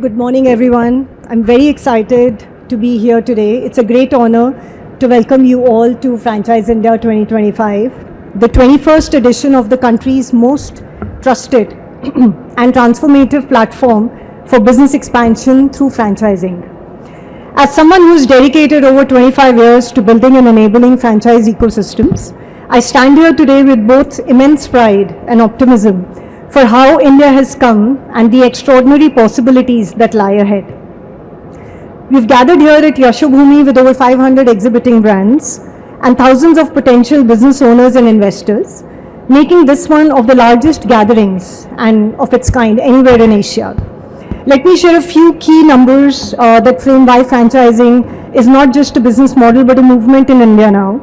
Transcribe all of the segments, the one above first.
Good morning, everyone. I'm very excited to be here today. It's a great honor to welcome you all to Franchise India 2025, the 21st edition of the country's most trusted and transformative platform for business expansion through franchising. As someone who's dedicated over 25 years to building and enabling franchise ecosystems, I stand here today with both immense pride and optimism for how India has come and the extraordinary possibilities that lie ahead. We've gathered here at Yashobhoomi with over 500 exhibiting brands and thousands of potential business owners and investors, making this one of the largest gatherings and of its kind anywhere in Asia. Let me share a few key numbers that frame why franchising is not just a business model but a movement in India now.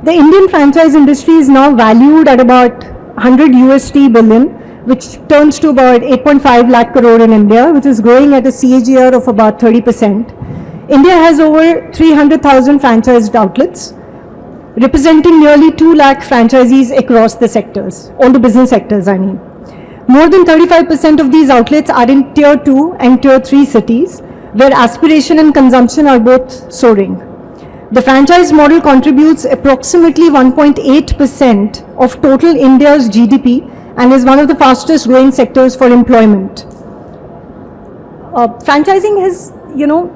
The Indian franchise industry is now valued at about 100 USD billion, which turns to about 8.5 lakh crore in India, which is growing at a CAGR of about 30%. India has over 300,000 franchised outlets, representing nearly 2 lakh franchisees across the sectors, all the business sectors I mean. More than 35% of these outlets are in Tier 2 and Tier 3 cities, where aspiration and consumption are both soaring. The franchise model contributes approximately 1.8% of total India's GDP and is one of the fastest growing sectors for employment. Franchising has,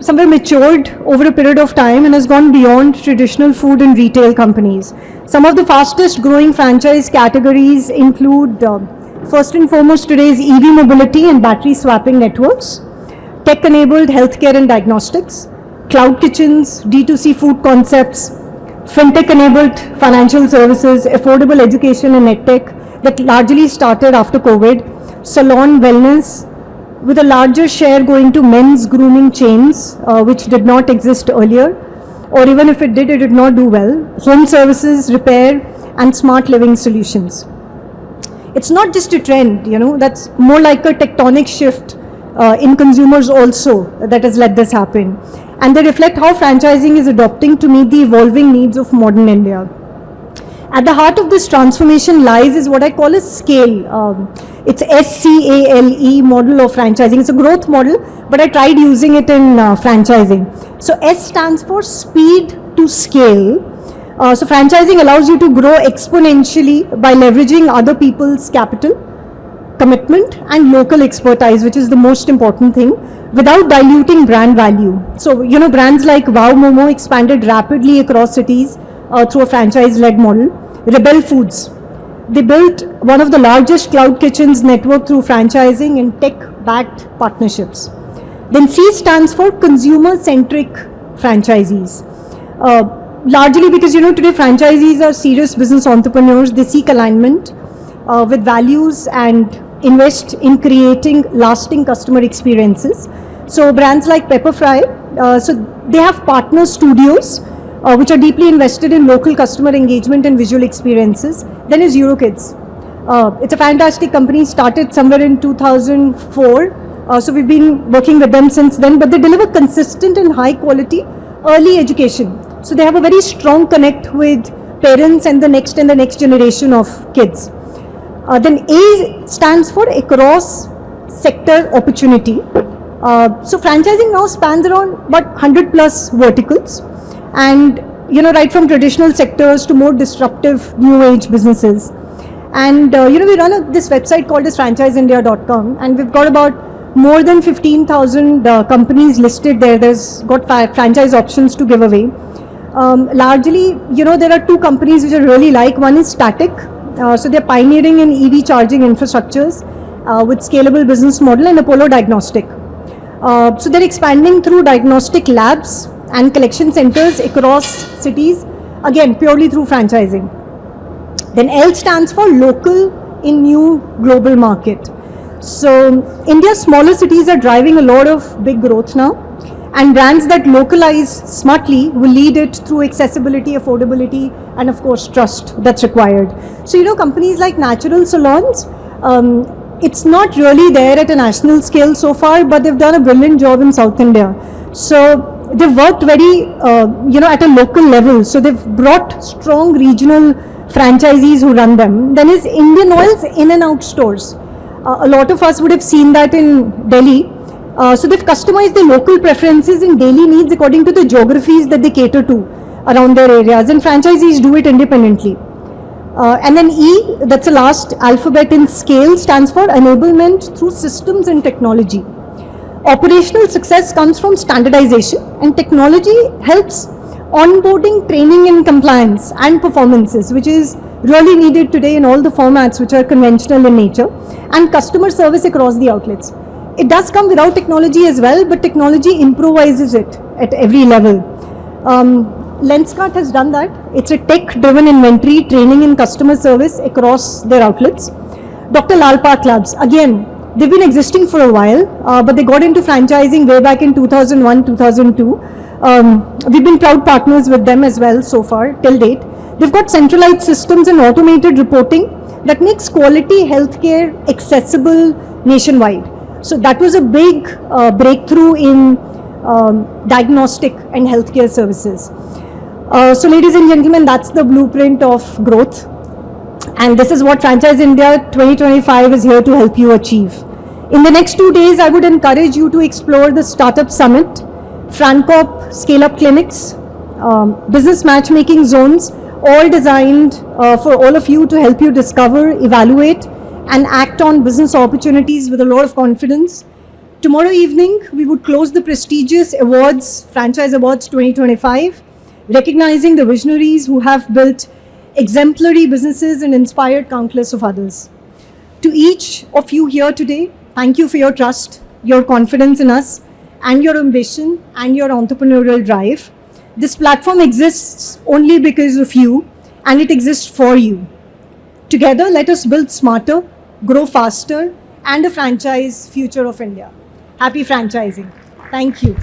somewhere matured over a period of time and has gone beyond traditional food and retail companies. Some of the fastest growing franchise categories include, first and foremost, today's EV mobility and battery swapping networks, tech-enabled healthcare and diagnostics, cloud kitchens, D2C food concepts, fintech-enabled financial services, affordable education and edtech that largely started after COVID, salon wellness, with a larger share going to men's grooming chains, which did not exist earlier, or even if it did not do well, home services, repair, and smart living solutions. It's not just a trend, that's more like a tectonic shift in consumers also that has let this happen. And they reflect how franchising is adopting to meet the evolving needs of modern India. At the heart of this transformation lies is what I call a scale. It's SCALE model of franchising. It's a growth model, but I tried using it in franchising. So S stands for speed to scale. So franchising allows you to grow exponentially by leveraging other people's capital, commitment, and local expertise, which is the most important thing, without diluting brand value. So, brands like Wow Momo expanded rapidly across cities through a franchise-led model. Rebel Foods, they built one of the largest cloud kitchens network through franchising and tech-backed partnerships. Then C stands for consumer-centric franchisees. Largely because, today franchisees are serious business entrepreneurs. They seek alignment with values and invest in creating lasting customer experiences. So brands like Pepperfry, so they have partner studios which are deeply invested in local customer engagement and visual experiences. Then is Eurokids. It's a fantastic company, started somewhere in 2004. So we've been working with them since then, but they deliver consistent and high quality early education. So they have a very strong connect with parents and the next generation of kids. Then A stands for across sector opportunity. So franchising now spans around about 100 plus verticals, and right from traditional sectors to more disruptive new age businesses. And we run this website called as franchiseindia.com, and we've got about more than 15,000 companies listed there. There's got franchise options to give away. Largely, there are two companies which I really like. One is Static. So they're pioneering in EV charging infrastructures with scalable business model, and Apollo Diagnostic. So they're expanding through diagnostic labs and collection centers across cities, again purely through franchising. Then L stands for local in new global market. So India's smaller cities are driving a lot of big growth now, and brands that localize smartly will lead it through accessibility, affordability, and of course trust that's required. So companies like Natural Salons, it's not really there at a national scale so far, but they've done a brilliant job in South India. So they've worked very at a local level. So they've brought strong regional franchisees who run them. Then is Indian Oil's in and out stores. A lot of us would have seen that in Delhi. So they've customized their local preferences and daily needs according to the geographies that they cater to around their areas, and franchisees do it independently. And then E, that's the last alphabet in scale, stands for enablement through systems and technology. Operational success comes from standardization, and technology helps onboarding, training and compliance and performances, which is really needed today in all the formats which are conventional in nature, and customer service across the outlets. It does come without technology as well, but technology improvises it at every level. Lenskart has done that. It's a tech-driven inventory, training and customer service across their outlets. Dr. Lal Park Labs, again, they've been existing for a while, but they got into franchising way back in 2001, 2002. We've been proud partners with them as well so far, till date. They've got centralized systems and automated reporting that makes quality healthcare accessible nationwide. So that was a big breakthrough in diagnostic and healthcare services. So ladies and gentlemen, that's the blueprint of growth. And this is what Franchise India 2025 is here to help you achieve. In the next 2 days, I would encourage you to explore the Startup Summit, FranCorp Scale-Up Clinics, business matchmaking zones, all designed for all of you to help you discover, evaluate, and act on business opportunities with a lot of confidence. Tomorrow evening, we would close the prestigious awards, Franchise Awards 2025, recognizing the visionaries who have built exemplary businesses and inspired countless of others. To each of you here today, thank you for your trust, your confidence in us, and your ambition and your entrepreneurial drive. This platform exists only because of you, and it exists for you. Together, let us build smarter, grow faster, and a franchise future of India. Happy franchising. Thank you.